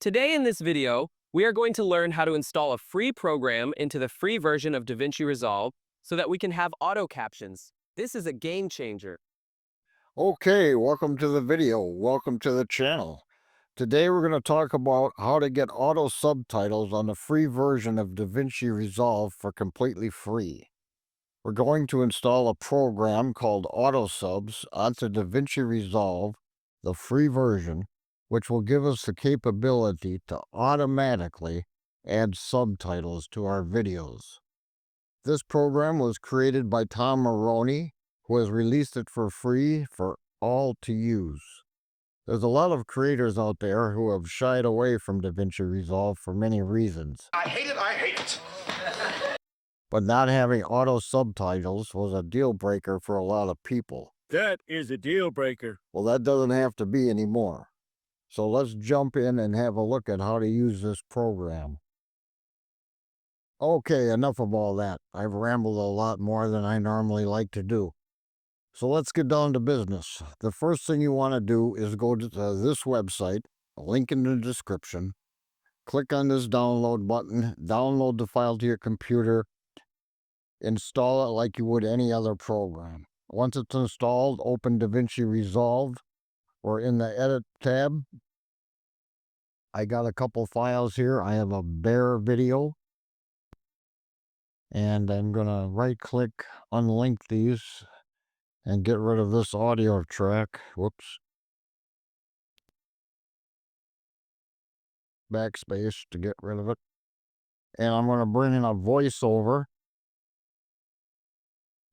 Today in this video, we are going to learn how to install a free program into the free version of DaVinci Resolve so that we can have auto captions. This is a game changer. Okay, welcome to the video. Welcome to the channel. Today we're going to talk about how to get auto subtitles on the free version of DaVinci Resolve for completely free. We're going to install a program called Auto Subs onto DaVinci Resolve, the free version, which will give us the capability to automatically add subtitles to our videos. This program was created by Tom Maroney, who has released it for free for all to use. There's a lot of creators out there who have shied away from DaVinci Resolve for many reasons. I hate it, I hate it. But not having auto subtitles was a deal breaker for a lot of people. That is a deal breaker. Well, that doesn't have to be anymore. So let's jump in and have a look at how to use this program. Okay, enough of all that. I've rambled a lot more than I normally like to do. So let's get down to business. The first thing you want to do is go to this website, a link in the description. Click on this download button, download the file to your computer, install it like you would any other program. Once it's installed, open DaVinci Resolve or in the Edit tab. I got a couple files here. I have a bare video. And I'm going to right-click, unlink these, and get rid of this audio track. Whoops. Backspace to get rid of it. And I'm going to bring in a voiceover.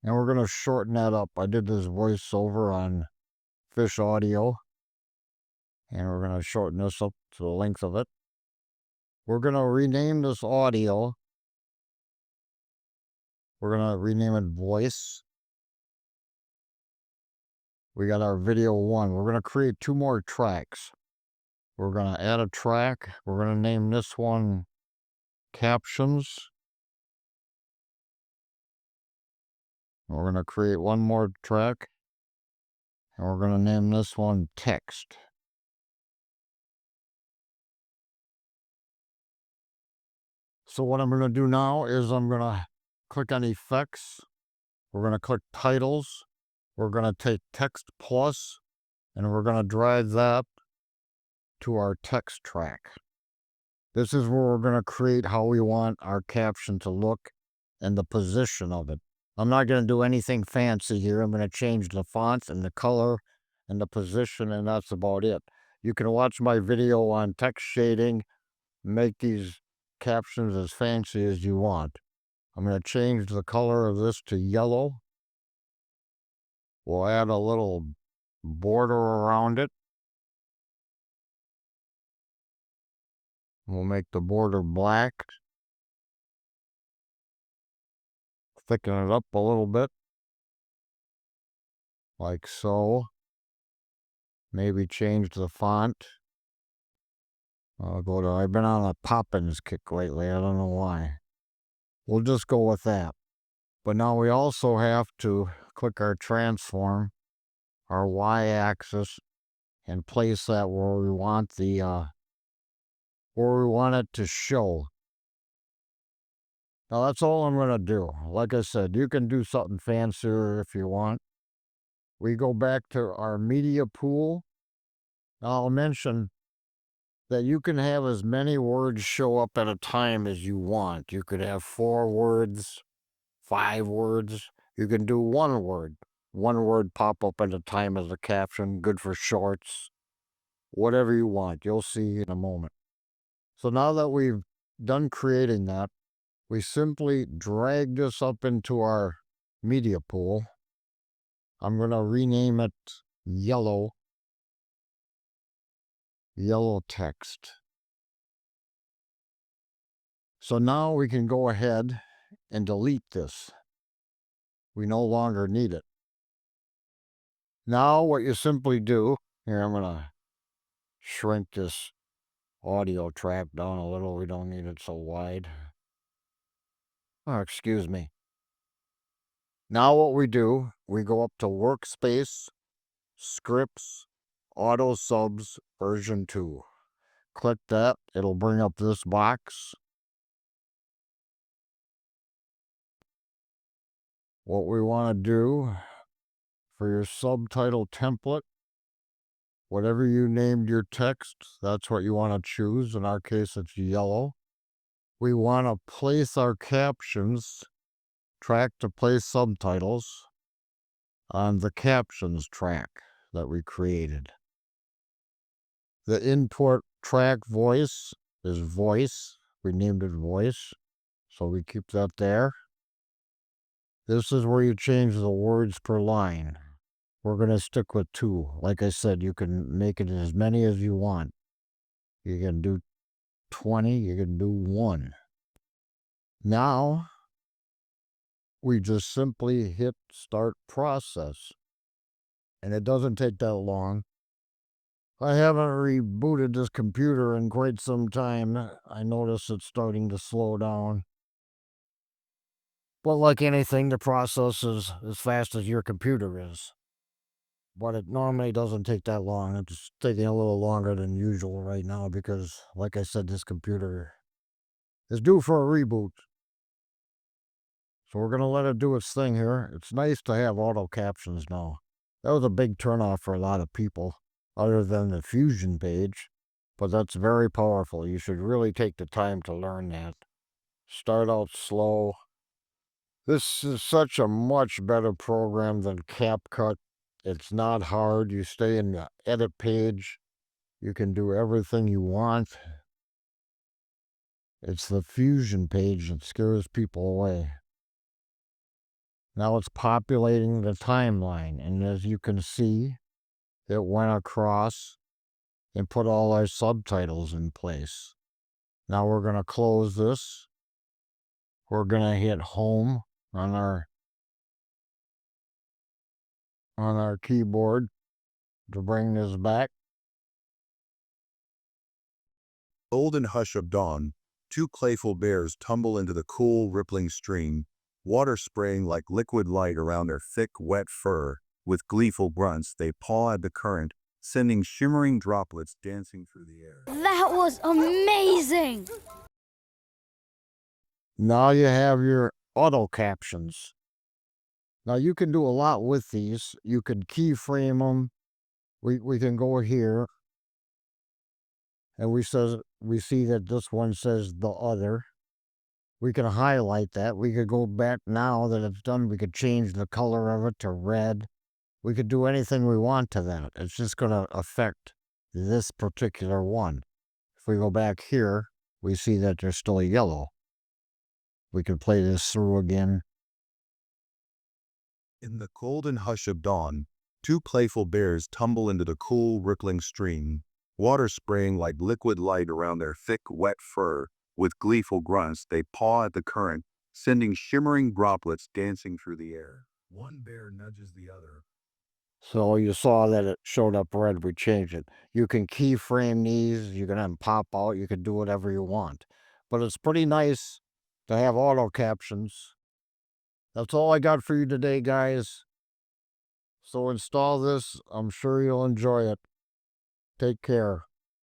And we're going to shorten that up. I did this voiceover on Fish Audio. And we're going to shorten this up to the length of it. We're going to rename this audio. We're going to rename it Voice. We got our video 1. We're going to create 2 more tracks. We're going to add a track. We're going to name this one Captions. We're going to create 1 more track. And we're going to name this one Text. So what I'm going to do now is I'm going to click on Effects. We're going to click Titles. We're going to take Text Plus, and we're going to drag that to our text track. This is where we're going to create how we want our caption to look and the position of it. I'm not going to do anything fancy here. I'm going to change the font and the color and the position, and that's about it. You can watch my video on text shading, make these captions as fancy as you want. I'm going to change the color of this to yellow. We'll add a little border around it. We'll make the border black. Thicken it up a little bit. Like so. Maybe change the font. I've been on a Poppins kick lately. I don't know why. We'll just go with that. But now we also have to click our transform, our y-axis, and place that where we want it to show. Now that's all I'm going to do. Like I said, you can do something fancier if you want. We go back to our media pool. Now I'll mention that you can have as many words show up at a time as you want. You could have 4 words, 5 words. You can do 1 word. 1 word pop up at a time as a caption, good for shorts. Whatever you want, you'll see in a moment. So now that we've done creating that, we simply drag this up into our media pool. I'm going to rename it Yellow Text. So now we can go ahead and delete this. We no longer need it. Now what you simply do, here I'm going to shrink this audio track down a little. We don't need it so wide. Oh, excuse me. Now what we do, we go up to Workspace, Scripts, Auto Subs version 2. click that, it'll bring up this box. What we want to do for your subtitle template, whatever you named your text, that's what you want to choose. In our case, it's yellow. We want to place our captions, track to place subtitles, on the captions track that we created. The input track voice is voice. We named it voice, so we keep that there. This is where you change the words per line. We're going to stick with 2. Like I said, you can make it as many as you want. You can do 20, you can do 1. Now, we just simply hit start process. And it doesn't take that long. I haven't rebooted this computer in quite some time. I notice it's starting to slow down. But like anything, the process is as fast as your computer is. But it normally doesn't take that long. It's taking a little longer than usual right now because, like I said, this computer is due for a reboot. So we're going to let it do its thing here. It's nice to have auto captions now. That was a big turnoff for a lot of people, other than the Fusion page. But that's very powerful. You should really take the time to learn that. Start out slow. This is such a much better program than CapCut. It's not hard. You stay in the edit page. You can do everything you want. It's the Fusion page that scares people away. Now it's populating the timeline, and as you can see, it went across and put all our subtitles in place. Now we're going to close this. We're going to hit home on our keyboard to bring this back. Golden hush of dawn, 2 playful bears tumble into the cool, rippling stream, water spraying like liquid light around their thick, wet fur. With gleeful grunts, they paw at the current, sending shimmering droplets dancing through the air. That was amazing! Now you have your auto captions. Now you can do a lot with these. You can keyframe them. We can go here, and we see that this one says the other. We can highlight that. We could go back now that it's done. We could change the color of it to red. We could do anything we want to that. It's just going to affect this particular one. If we go back here, we see that there's still a yellow. We can play this through again. In the golden hush of dawn, 2 playful bears tumble into the cool, rippling stream, water spraying like liquid light around their thick, wet fur. With gleeful grunts, they paw at the current, sending shimmering droplets dancing through the air. One bear nudges the other. So you saw that it showed up red. We changed it. You can keyframe these. You can have them pop out. You can do whatever you want. But it's pretty nice to have auto captions. That's all I got for you today, guys. So install this. I'm sure you'll enjoy it. Take care.